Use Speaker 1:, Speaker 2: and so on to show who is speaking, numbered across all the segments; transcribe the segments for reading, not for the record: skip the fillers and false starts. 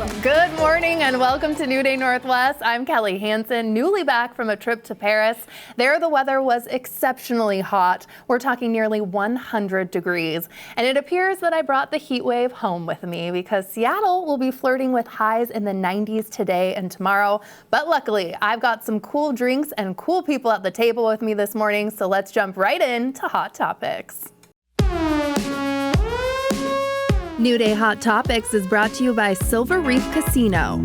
Speaker 1: Good morning and welcome to New Day Northwest. I'm Kelly Hansen, newly back from a trip to Paris. There the weather was exceptionally hot. We're talking nearly 100 degrees. And it appears that I brought the heat wave home with me because Seattle will be flirting with highs in the 90s today and tomorrow. But luckily, I've got some cool drinks and cool people at the table with me this morning. So let's jump right into Hot Topics. New Day Hot Topics is brought to you by Silver Reef Casino.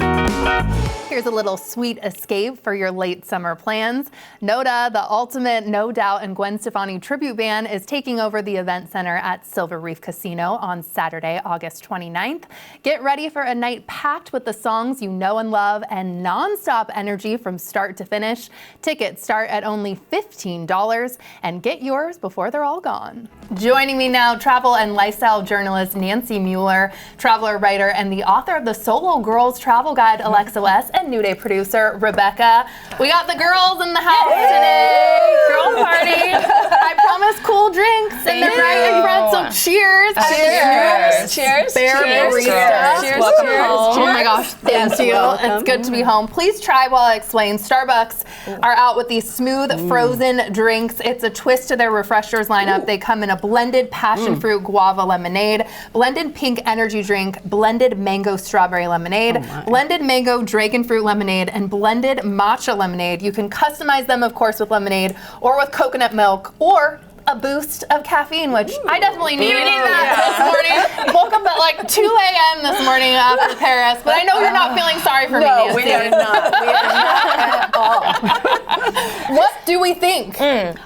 Speaker 1: Here's a little sweet escape for your late summer plans. Noda, the ultimate No Doubt and Gwen Stefani tribute band, is taking over the event center at Silver Reef Casino on Saturday, August 29th. Get ready for a night packed with the songs you know and love and non-stop energy from start to finish. Tickets start at only $15 and get yours before they're all gone. Joining me now, travel and lifestyle journalist Nancy Mueller, traveler writer, and the author of the Solo Girls Travel Guide, Alexa West, and New Day producer, Rebecca. We got the girls in the house today. Girl party. I promised cool drinks, and they're right in front, so cheers.
Speaker 2: Cheers. Cheers.
Speaker 1: Bear barista. Cheers.
Speaker 2: Welcome home.
Speaker 1: Oh my gosh, thank you. It's good to be home. Please try while I explain. Starbucks are out with these smooth frozen drinks. It's a twist to their refreshers lineup. They come in a blended passion fruit guava lemonade, blended pink energy drink, blended mango strawberry lemonade, blended mango dragon fruit lemonade, and blended matcha lemonade. You can customize them, of course, with lemonade or with coconut milk or a boost of caffeine, which I definitely needed that this morning. Woke up at like 2 a.m. this morning after Paris, but I know you're not feeling sorry for me, Nancy.
Speaker 2: We are not. We are not at all.
Speaker 1: What do we think?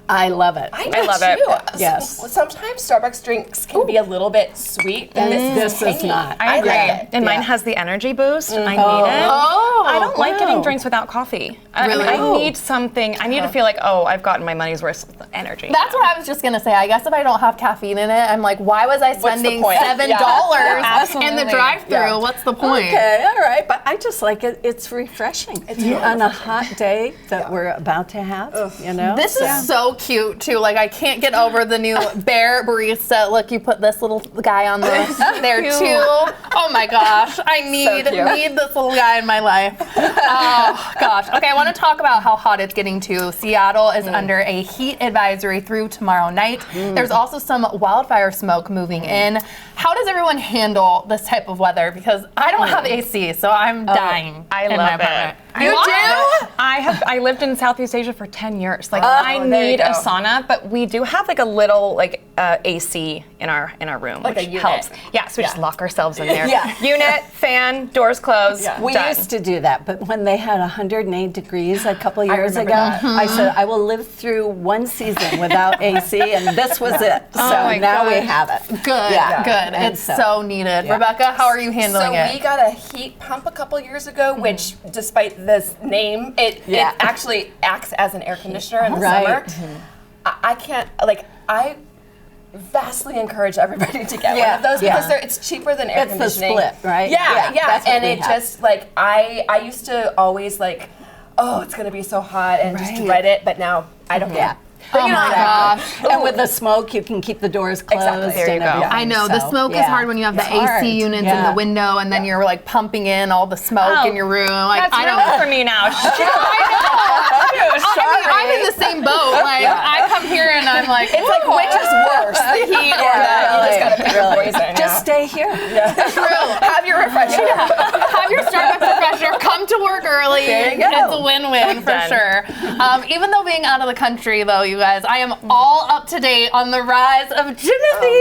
Speaker 2: I love it.
Speaker 3: I
Speaker 2: love
Speaker 3: it.
Speaker 2: it. Yes.
Speaker 3: Sometimes Starbucks drinks can be a little bit sweet, and this is not.
Speaker 4: I agree.
Speaker 3: like it.
Speaker 4: And mine has the energy boost. I need it.
Speaker 1: Oh,
Speaker 4: I don't like getting drinks without coffee.
Speaker 1: Really?
Speaker 4: I need something. I need to feel like, oh, I've gotten my money's worth of energy.
Speaker 1: That's what I was just gonna say. I guess if I don't have caffeine in it, I'm like, why was I spending $7 in the drive-thru?
Speaker 3: Yeah.
Speaker 1: What's the point?
Speaker 2: Okay, all right. But I just like it. It's refreshing. On a hot day that we're about to have, you know?
Speaker 1: This is so cute too. Like, I can't get over the new Bear barista. Look, you put this little guy on there too. Oh my gosh, I need this little guy in my life. Oh gosh. Okay, I want to talk about how hot it's getting too. Seattle is under a heat advisory through tomorrow night. There's also some wildfire smoke moving in. How does everyone handle this type of weather? Because I don't have AC, so I'm dying.
Speaker 4: I
Speaker 1: in
Speaker 4: love
Speaker 1: my
Speaker 4: it.
Speaker 1: apartment.
Speaker 4: You do? I lived in Southeast Asia for 10 years. Like I need a sauna, but we do have like a little AC in our room,
Speaker 3: Like
Speaker 4: which
Speaker 3: a unit.
Speaker 4: helps. Yeah, so we just lock ourselves in there. Unit, fan, doors closed.
Speaker 2: We
Speaker 4: done.
Speaker 2: used to do that, but when they had 108 degrees a couple years ago, I said, I will live through one season without AC, and this was it. So now we have it.
Speaker 1: Good, good.
Speaker 2: And
Speaker 1: It's so needed. Rebecca, how are you handling it?
Speaker 3: So we got a heat pump a couple years ago, which, despite this name, it actually acts as an air conditioner in the summer. I can't, I vastly encourage everybody to get one of those because it's cheaper than air conditioning.
Speaker 2: It's the split, right?
Speaker 3: Yeah. And it just, I used to always oh, it's going to be so hot and just dread it, but now I don't care.
Speaker 1: Oh my gosh.
Speaker 2: And with the smoke, you can keep the doors closed.
Speaker 3: Exactly.
Speaker 4: There you go.
Speaker 1: I know, the smoke is hard when you have the AC units in the window and then you're like pumping in all the smoke in your room. Like,
Speaker 4: That's ruined for me now.
Speaker 1: I'm in the same boat. Like, I come here and I'm like,
Speaker 3: It's like, which is worse, the heat or that? You just got to pick your poison.
Speaker 2: Just stay here.
Speaker 1: true.
Speaker 3: Have your refresher.
Speaker 1: Have your Starbucks refresher. Come to work early.
Speaker 2: There you go.
Speaker 1: It's a win-win for sure. Even though being out of the country, though, you guys, I am all up to date on the rise of Jimothy.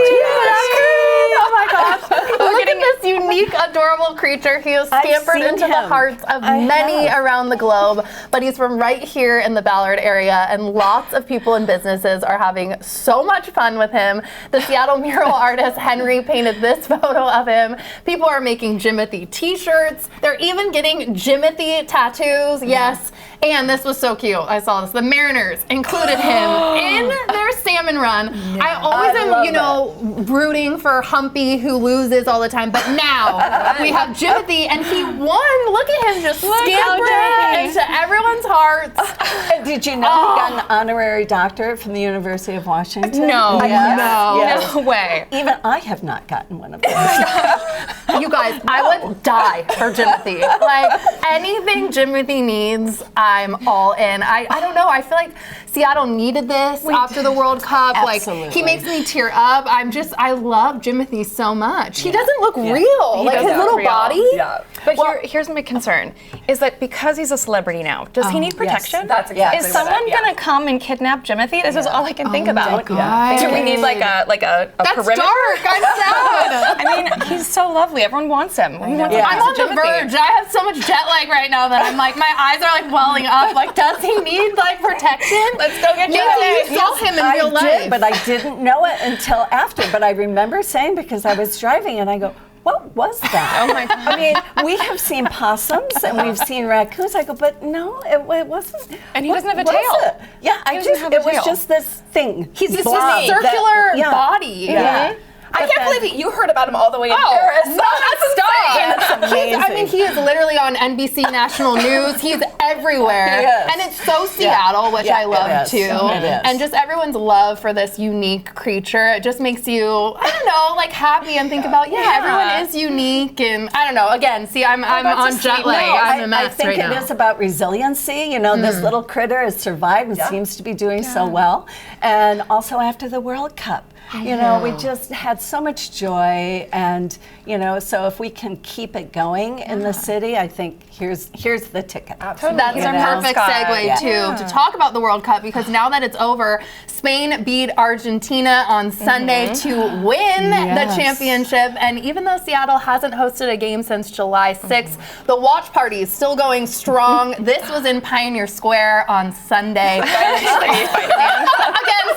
Speaker 1: Oh my gosh. Look at this unique, adorable creature. He has scampered into the hearts of many around the globe, but he's from right here in the Ballard area, and lots of people and businesses are having so much fun with him. The Seattle mural artist Henry painted this photo of him. People are making Jimothy t-shirts. They're even getting Jimothy tattoos, yes. And this was so cute. I saw this. The Mariners included him in their salmon run. Yeah. I always am, rooting for Humpy, who loses all the time. But now we have Jimothy, and he won. Look at him just scampering into everyone's hearts.
Speaker 2: Did you know he got an honorary doctorate from the University of Washington?
Speaker 4: No.
Speaker 2: Yes.
Speaker 4: No way.
Speaker 2: Even I have not gotten one of those.
Speaker 1: You guys, I would die for Jimothy. Like, anything Jimothy needs, I'm all in. I don't know. I feel like Seattle needed this after the World Cup.
Speaker 2: Absolutely.
Speaker 1: Like, he makes me tear up. I love Jimothy so much. He doesn't look real. Like, his little body.
Speaker 4: Yeah. But here's my concern, is that because he's a celebrity now, does he need protection?
Speaker 3: Yes, that's exactly
Speaker 4: Is someone going to come and kidnap Jimothy? This is all I can think about. Do we need like a
Speaker 1: That's
Speaker 4: perimeter?
Speaker 1: dark. I'm sad.
Speaker 4: I mean, he's so lovely. Everyone wants him.
Speaker 1: I'm on the verge. I have so much jet lag right now that I'm like, my eyes are like welling up. Like, does he need like protection?
Speaker 4: Let's go get
Speaker 1: Jimothy. You saw him in real life.
Speaker 2: I did, but I didn't know it until after. But I remember saying, because I was driving and I go, what was that?
Speaker 4: Oh my God.
Speaker 2: I mean, we have seen possums and we've seen raccoons. I go, but no, it wasn't.
Speaker 4: And he doesn't have a
Speaker 2: was
Speaker 4: tail.
Speaker 2: it? Yeah, it was just this thing.
Speaker 1: He's just
Speaker 2: blob
Speaker 1: a circular
Speaker 2: that,
Speaker 1: body.
Speaker 2: Yeah.
Speaker 3: I can't believe you heard about him all the way in Paris.
Speaker 1: No,
Speaker 2: That's amazing.
Speaker 1: I mean, he is literally on NBC National News. He's everywhere.
Speaker 2: He is.
Speaker 1: And it's so Seattle, which I love too.
Speaker 2: It is.
Speaker 1: And just everyone's love for this unique creature. It just makes you, I don't know, like happy and think about, everyone is unique. And I don't know, again, see, I'm on jet lag. I'm a mess
Speaker 2: I think
Speaker 1: right
Speaker 2: it
Speaker 1: now.
Speaker 2: is about resiliency. You know, this little critter has survived and seems to be doing so well. And also after the World Cup. You know, we just had so much joy, and so if we can keep it going in the city, I think here's the ticket.
Speaker 1: Absolutely. That's our perfect segue to talk about the World Cup, because now that it's over, Spain beat Argentina on Sunday to win the championship, and even though Seattle hasn't hosted a game since July 6th, the watch party is still going strong. This was in Pioneer Square on Sunday. Again,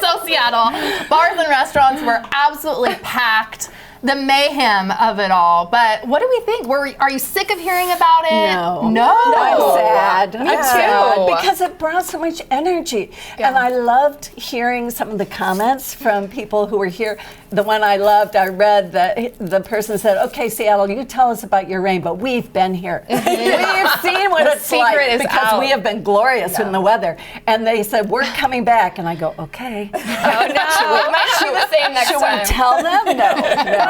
Speaker 1: so Seattle. Bars and restaurants were absolutely packed. The mayhem of it all. But what do we think? Are you sick of hearing about it?
Speaker 2: No. I'm sad.
Speaker 4: Me too.
Speaker 2: Because it brought so much energy. And I loved hearing some of the comments from people who were here. The one I loved, I read that the person said, okay, Seattle, you tell us about your rainbow. We've been here. We've seen what it's like, because we have been glorious in the weather. And they said, we're coming back. And I go, okay.
Speaker 3: Oh, no. Should we say next time?
Speaker 2: Should we tell them? No.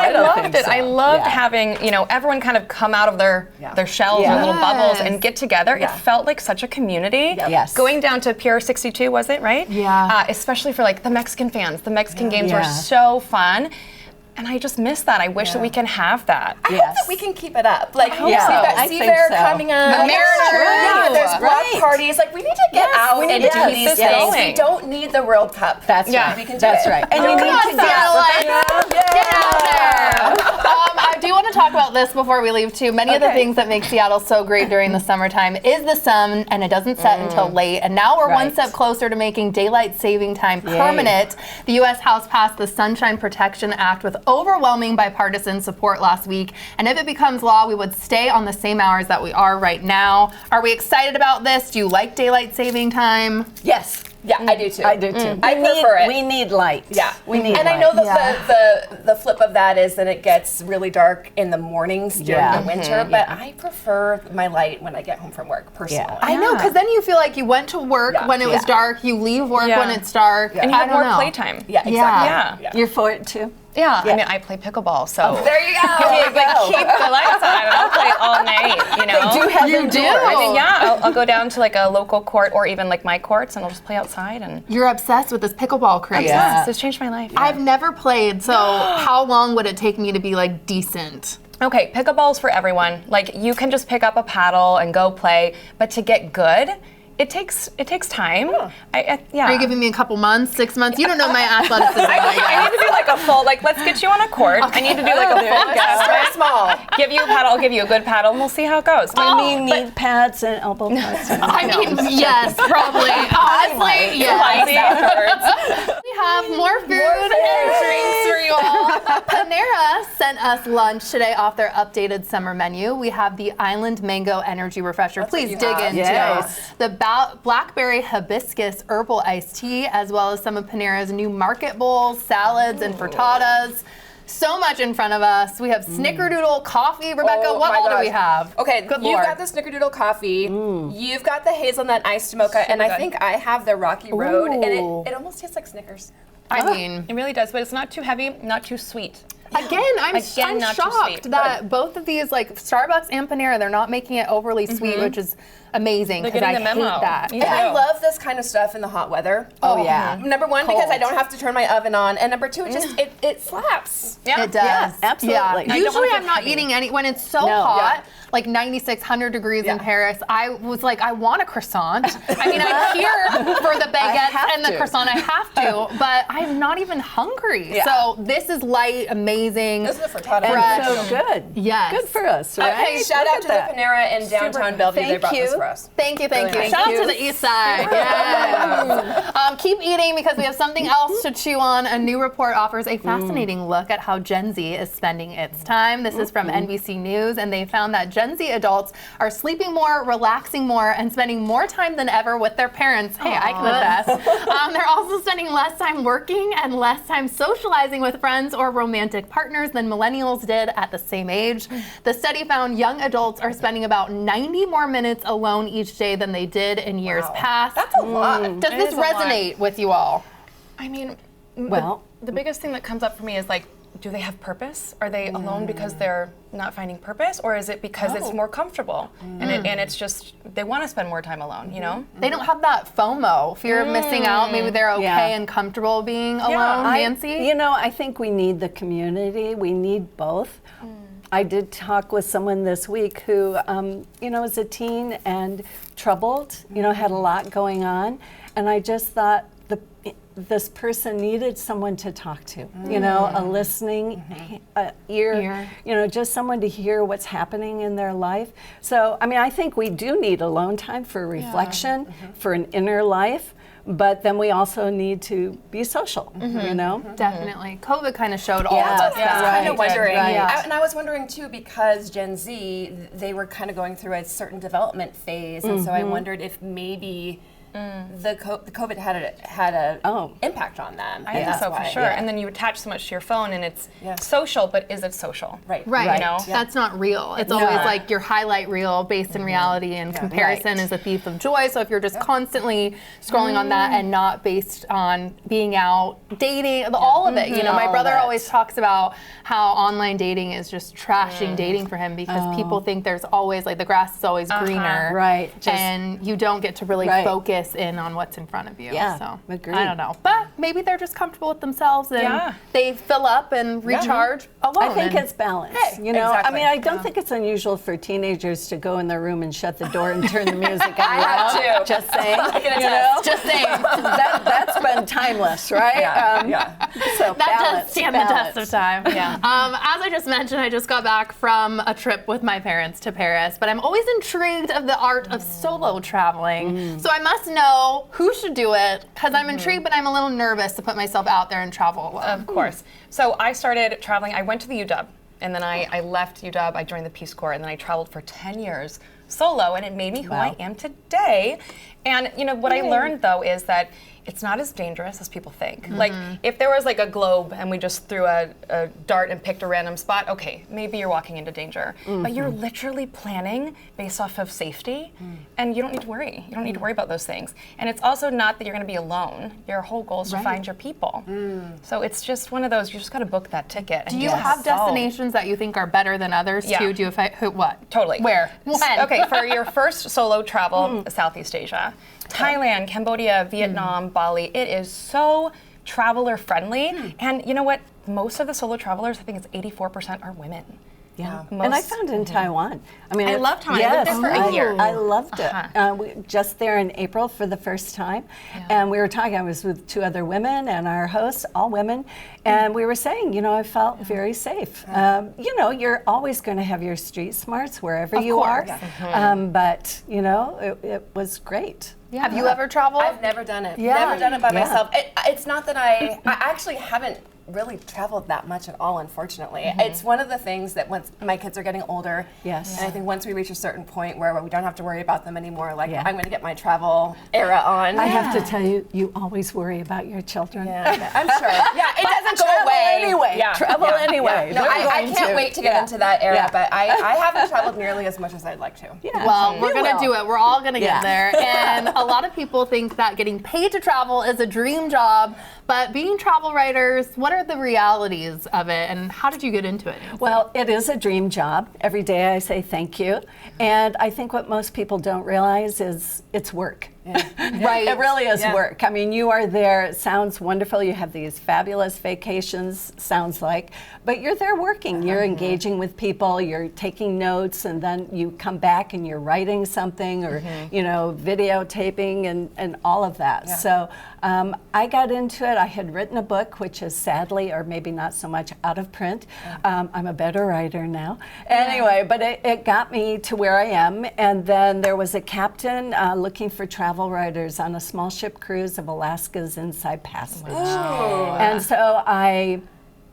Speaker 4: I loved it. So. I loved having, everyone kind of come out of their shells or little bubbles and get together. It felt like such a community.
Speaker 2: Yes.
Speaker 4: Going down to Pier 62, was it, right?
Speaker 1: Yeah.
Speaker 4: Especially for like the Mexican fans. The Mexican games were so fun. And I just miss that. I wish that we can have that.
Speaker 3: I hope that we can keep it up. Like,
Speaker 2: you've got
Speaker 3: Seafair coming up.
Speaker 1: The Mariners.
Speaker 3: There's block parties. Like, we need to get out and do these things. We don't need the World Cup.
Speaker 2: That's right.
Speaker 3: We can do
Speaker 2: That's
Speaker 3: it.
Speaker 2: right.
Speaker 1: And you need to get out there. I do want to talk about this before we leave too. Many of the things that make Seattle so great during the summertime is the sun, and it doesn't set until late. And now we're one step closer to making daylight saving time permanent. The U.S. House passed the Sunshine Protection Act with overwhelming bipartisan support last week. And if it becomes law, we would stay on the same hours that we are right now. Are we excited about this? Do you like daylight saving time?
Speaker 2: Yes.
Speaker 3: Yeah, I do too.
Speaker 2: I do too.
Speaker 3: I prefer it.
Speaker 2: We need light.
Speaker 3: Yeah,
Speaker 2: we need.
Speaker 3: And
Speaker 2: light.
Speaker 3: I know that the flip of that is that it gets really dark in the mornings during the winter. But I prefer my light when I get home from work personally.
Speaker 2: Yeah.
Speaker 1: I know, because then you feel like you went to work when it was dark. You leave work when it's dark,
Speaker 4: and you have more playtime.
Speaker 3: Yeah, exactly.
Speaker 4: Yeah.
Speaker 2: You're for it too.
Speaker 4: Yeah, I mean, I play pickleball, so
Speaker 3: There you go.
Speaker 4: keep the lights on, and I'll play all night.
Speaker 2: You do.
Speaker 4: I mean, I'll go down to like a local court or even like my courts, and I'll just play outside. And
Speaker 1: You're obsessed with this pickleball craze.
Speaker 4: yes, it's changed my life.
Speaker 1: I've never played, so how long would it take me to be like decent?
Speaker 4: Okay, pickleball's for everyone. Like, you can just pick up a paddle and go play, but to get good, it takes time.
Speaker 1: Are you giving me a couple months, 6 months? You don't know my athleticism.
Speaker 4: I need to do like a full, like, let's get you on a court. I need to do like a full
Speaker 3: Start small.
Speaker 4: Give you a paddle, I'll give you a good paddle, and we'll see how it goes.
Speaker 2: Knee pads and elbow pads.
Speaker 1: I mean, yes, probably. Honestly, yes.
Speaker 4: Afterwards.
Speaker 1: We have more food and drinks for you all. Panera sent us lunch today off their updated summer menu. We have the Island Mango Energy Refresher. Please dig into the Blackberry Hibiscus Herbal Iced Tea, as well as some of Panera's new market bowls, salads, and frittatas. So much in front of us. We have Snickerdoodle coffee. Rebecca, what all do we have?
Speaker 3: Okay,
Speaker 1: Good
Speaker 3: you've
Speaker 1: Lord.
Speaker 3: got the Snickerdoodle coffee. You've got the hazelnut iced mocha, and I think I have the Rocky Road, and it almost tastes like Snickers.
Speaker 1: I mean,
Speaker 4: It really does, but it's not too heavy, not too sweet.
Speaker 1: Again, I'm
Speaker 4: not too
Speaker 1: shocked
Speaker 4: sweet.
Speaker 1: that both of these, like Starbucks and Panera, they're not making it overly sweet, which is amazing because I
Speaker 4: getting the
Speaker 1: hate
Speaker 4: memo.
Speaker 1: that.
Speaker 3: And I love this kind of stuff in the hot weather.
Speaker 2: Oh, yeah.
Speaker 3: Number one, because I don't have to turn my oven on, and number two, it slaps.
Speaker 4: Yeah.
Speaker 1: It does.
Speaker 2: Yeah, absolutely.
Speaker 1: Yeah.
Speaker 2: I
Speaker 4: don't
Speaker 1: Usually
Speaker 4: wanna
Speaker 1: I'm
Speaker 4: get
Speaker 1: not
Speaker 4: heavy.
Speaker 1: eating any, when it's so hot, like 9600 degrees in Paris, I was like, I want a croissant. I mean, I'm here for the baguette and the croissant, I have to, but I'm not even hungry.
Speaker 2: Yeah.
Speaker 1: So this is light, amazing.
Speaker 3: This is a frittata.
Speaker 1: Fresh.
Speaker 2: So good.
Speaker 1: Yes.
Speaker 2: Good for us, right?
Speaker 3: Okay, shout out to the Panera in downtown Bellevue. They
Speaker 2: Thank
Speaker 3: brought this
Speaker 2: you.
Speaker 3: for us.
Speaker 1: Thank you, thank you.
Speaker 2: Thank
Speaker 1: Shout out
Speaker 2: you.
Speaker 1: to the east side. Yes. Keep eating because we have something else to chew on. A new report offers a fascinating look at how Gen Z is spending its time. This is from NBC News, and they found that Gen Z adults are sleeping more, relaxing more, and spending more time than ever with their parents. Hey, I can attest. They're also spending less time working and less time socializing with friends or romantic partners than millennials did at the same age. The study found young adults are spending about 90 more minutes alone each day than they did in years past.
Speaker 3: That's a lot.
Speaker 1: Does this
Speaker 4: is a lot.
Speaker 1: resonate with you all?
Speaker 4: I mean,
Speaker 2: Well,
Speaker 4: the biggest thing that comes up for me is like, do they have purpose? Are they alone because they're not finding purpose, or is it because it's more comfortable and it's just they want to spend more time alone? You know,
Speaker 1: They don't have that FOMO, fear of missing out. Maybe they're okay
Speaker 2: Yeah.
Speaker 1: and comfortable being alone. Nancy?
Speaker 2: I think we need the community. We need both. I did talk with someone this week who, is a teen and troubled, had a lot going on. And I just thought this person needed someone to talk to, a listening ear, just someone to hear what's happening in their life. So, I think we do need alone time for reflection, for an inner life. But then we also need to be social,
Speaker 1: Definitely. COVID kind of showed all of us
Speaker 3: I was kind of wondering,
Speaker 2: right.
Speaker 3: and I was wondering too, because Gen Z, they were kind of going through a certain development phase, and so I wondered if maybe the COVID had a impact on them.
Speaker 4: I think so for sure. And then you attach so much to your phone, and it's social, but is it social?
Speaker 3: Right.
Speaker 1: Right.
Speaker 4: You know?
Speaker 1: That's not real. It's always like your highlight reel based in reality, and comparison is a thief of joy. So if you're just constantly scrolling on that and not based on being out, dating, all of it. My brother always talks about how online dating is just trashing dating for him because people think there's always, like, the grass is always greener.
Speaker 2: Right.
Speaker 1: And you don't get to really focus in on what's in front of you.
Speaker 2: Yeah,
Speaker 1: So
Speaker 2: agreed.
Speaker 1: I don't know. But maybe they're just comfortable with themselves and they fill up and recharge alone.
Speaker 2: I think
Speaker 1: and-
Speaker 2: it's balance.
Speaker 1: Hey,
Speaker 3: exactly.
Speaker 2: I don't think it's unusual for teenagers to go in their room and shut the door and turn the music on.
Speaker 3: I have
Speaker 2: loud.
Speaker 3: to.
Speaker 2: Just saying.
Speaker 1: Just saying.
Speaker 2: That's been timeless, right? So
Speaker 1: That
Speaker 2: balance,
Speaker 1: does stand the test of time. As I just mentioned, I just got back from a trip with my parents to Paris, but I'm always intrigued of the art of solo traveling. So I must know who should do it, because I'm intrigued, but I'm a little nervous to put myself out there and travel alone.
Speaker 4: Of course. So I started traveling. I went to the UW, and then I left UW. I joined the Peace Corps, and then I traveled for 10 years solo, and it made me who I am today. And what I learned though is that it's not as dangerous as people think. Like, if there was like a globe and we just threw a dart and picked a random spot, okay, maybe you're walking into danger. But you're literally planning based off of safety, and you don't need to worry. You don't need to worry about those things. And it's also not that you're gonna be alone. Your whole goal is to find your people. So it's just one of those, you just gotta book that ticket.
Speaker 1: Do you have destinations that you think are better than others too? Do you what?
Speaker 4: Totally.
Speaker 1: Where? When?
Speaker 4: Okay, for your first solo travel, Southeast Asia, Thailand, Cambodia, Vietnam, Bali, it is so traveler friendly. And you know what? Most of the solo travelers, I think it's 84% are women.
Speaker 2: Yeah, and I found it in Taiwan.
Speaker 4: I love Taiwan. I lived there for a year.
Speaker 2: I loved it. We just there in April for the first time, and we were talking. I was with two other women and our hosts, all women, and we were saying, I felt very safe. You're always going to have your street smarts wherever you are, but it was great.
Speaker 1: Have you ever traveled?
Speaker 3: I've never done it.
Speaker 1: Yeah.
Speaker 3: Never done it by myself. It's not that I actually haven't really traveled that much at all, unfortunately. It's one of the things that once my kids are getting older, and I think once we reach a certain point where we don't have to worry about them anymore, like I'm going to get my travel era on.
Speaker 2: I have to tell you, you always worry about your children.
Speaker 3: Yeah, I'm sure. Yeah, it doesn't go away.
Speaker 2: Anyway.
Speaker 3: Yeah.
Speaker 2: Travel anyway.
Speaker 3: No, I can't wait to get into that era, but I haven't traveled nearly as much as I'd like to.
Speaker 2: Yeah.
Speaker 1: Well, we're going to do it. We're all going to get there. And a lot of people think that getting paid to travel is a dream job, but being travel writers, what are the realities of it, and how did you get into it?
Speaker 2: Well, it is a dream job. Every day I say thank you. And I think what most people don't realize is it's work.
Speaker 1: Right.
Speaker 2: It really is work. I mean, you are there. It sounds wonderful. You have these fabulous vacations, sounds like, but you're there working. You're engaging with people. You're taking notes, and then you come back and you're writing something, or videotaping and all of that. So I got into it. I had written a book, which is sadly, or maybe not so much, out of print. I'm a better writer now. Anyway, but it got me to where I am. And then there was a captain looking for travel writers on a small ship cruise of Alaska's Inside Passage.
Speaker 3: Wow.
Speaker 2: And so I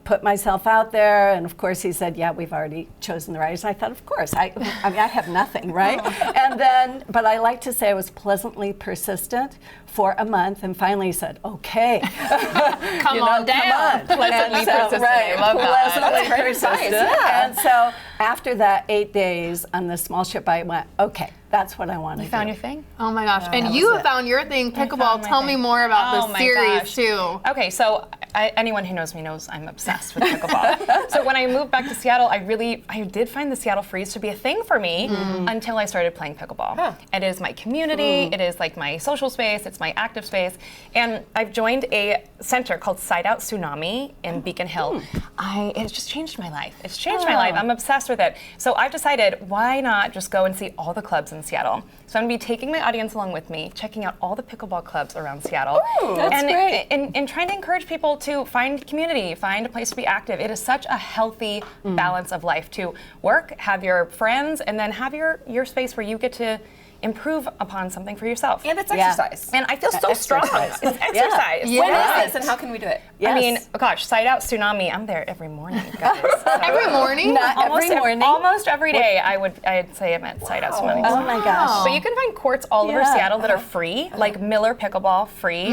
Speaker 2: put myself out there, and of course he said, yeah, we've already chosen the writers. I thought, of course, I mean, I have nothing, right? And then, but I like to say I was pleasantly persistent for a month, and finally said, okay.
Speaker 1: Come on down.
Speaker 4: Pleasantly persistent.
Speaker 2: Right,
Speaker 4: I love that.
Speaker 2: pleasantly persistent. And so after that 8 days on the small ship, I went, okay, that's what I want to do.
Speaker 4: You found your thing?
Speaker 1: Oh my gosh. And you have found your thing, pickleball. Tell me more about the series too.
Speaker 4: Okay, so anyone who knows me knows I'm obsessed with pickleball. So when I moved back to Seattle, I did find the Seattle Freeze to be a thing for me until I started playing pickleball. It is my community, it is like my social space, it's my active space, and I've joined a center called Side Out Tsunami in Beacon Hill. It's just changed my life. It's changed my life. I'm obsessed with it. So I've decided, why not just go and see all the clubs in Seattle? So I'm going to be taking my audience along with me, checking out all the pickleball clubs around Seattle.
Speaker 2: That's great.
Speaker 4: And trying to encourage people to find community, find a place to be active. It is such a healthy balance of life to work, have your friends, and then have your space where you get to improve upon something for yourself.
Speaker 3: And it's exercise.
Speaker 4: And I feel so strong. It's exercise.
Speaker 1: Yeah.
Speaker 3: When is this, and how can we do it?
Speaker 2: Yes.
Speaker 4: I mean, gosh, Side Out Tsunami, I'm there every morning, guys.
Speaker 1: Every morning?
Speaker 2: Every morning?
Speaker 4: Almost every day, I'd say I'm at Side Out Tsunami.
Speaker 2: Oh my gosh.
Speaker 4: But you can find courts all over Seattle that are free, like Miller Pickleball, free.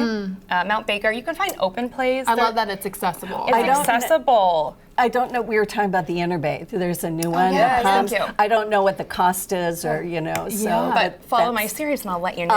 Speaker 4: Mount Baker, you can find open plays.
Speaker 1: I love that it's accessible.
Speaker 4: It's accessible.
Speaker 2: I don't know, we were talking about the Interbay. There's a new one
Speaker 4: yeah,
Speaker 2: that comes.
Speaker 4: thank you.
Speaker 2: I don't know what the cost is, or, so.
Speaker 4: But follow my series and I'll let you know.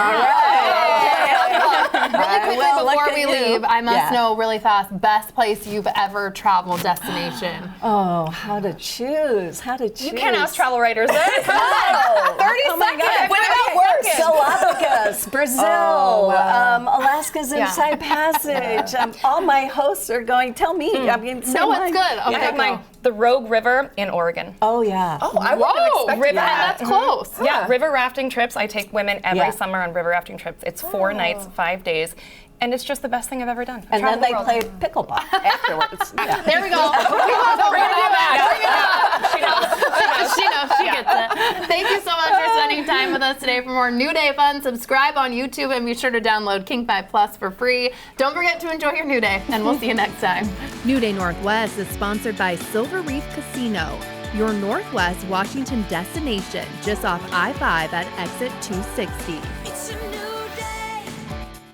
Speaker 1: Really quickly
Speaker 2: will
Speaker 1: before
Speaker 2: look
Speaker 1: we
Speaker 2: at you.
Speaker 1: leave, I must
Speaker 2: Yeah.
Speaker 1: know really fast, best place you've ever traveled destination.
Speaker 2: Oh, how to choose.
Speaker 4: You can't ask travel writers that. Come on. 30 seconds.
Speaker 3: What about worse?
Speaker 2: Galapagos, Brazil, Alaska's Inside Passage. All my hosts are going, tell me. I mean, say
Speaker 1: No,
Speaker 2: mine.
Speaker 1: it's good. Okay,
Speaker 4: I have
Speaker 1: go.
Speaker 4: mine. The Rogue River in Oregon.
Speaker 2: Oh, yeah.
Speaker 3: Oh, I wouldn't have expected
Speaker 1: River,
Speaker 3: that.
Speaker 1: and that's close.
Speaker 4: Yeah, river rafting trips. I take women every
Speaker 2: Yeah.
Speaker 4: summer on river rafting trips. It's 4 nights, 5 days. And it's just the best thing I've ever done.
Speaker 2: And then
Speaker 4: Travel
Speaker 2: they
Speaker 4: the
Speaker 2: play
Speaker 4: world.
Speaker 2: pickleball afterwards. Yeah.
Speaker 1: There we go.
Speaker 3: Bring it back.
Speaker 1: She knows. She gets it. Thank you so much for spending time with us today. For more New Day fun, subscribe on YouTube and be sure to download King 5 Plus for free. Don't forget to enjoy your New Day, and we'll see you next time. New Day Northwest is sponsored by Silver Reef Casino, your Northwest Washington destination, just off I-5 at exit 260.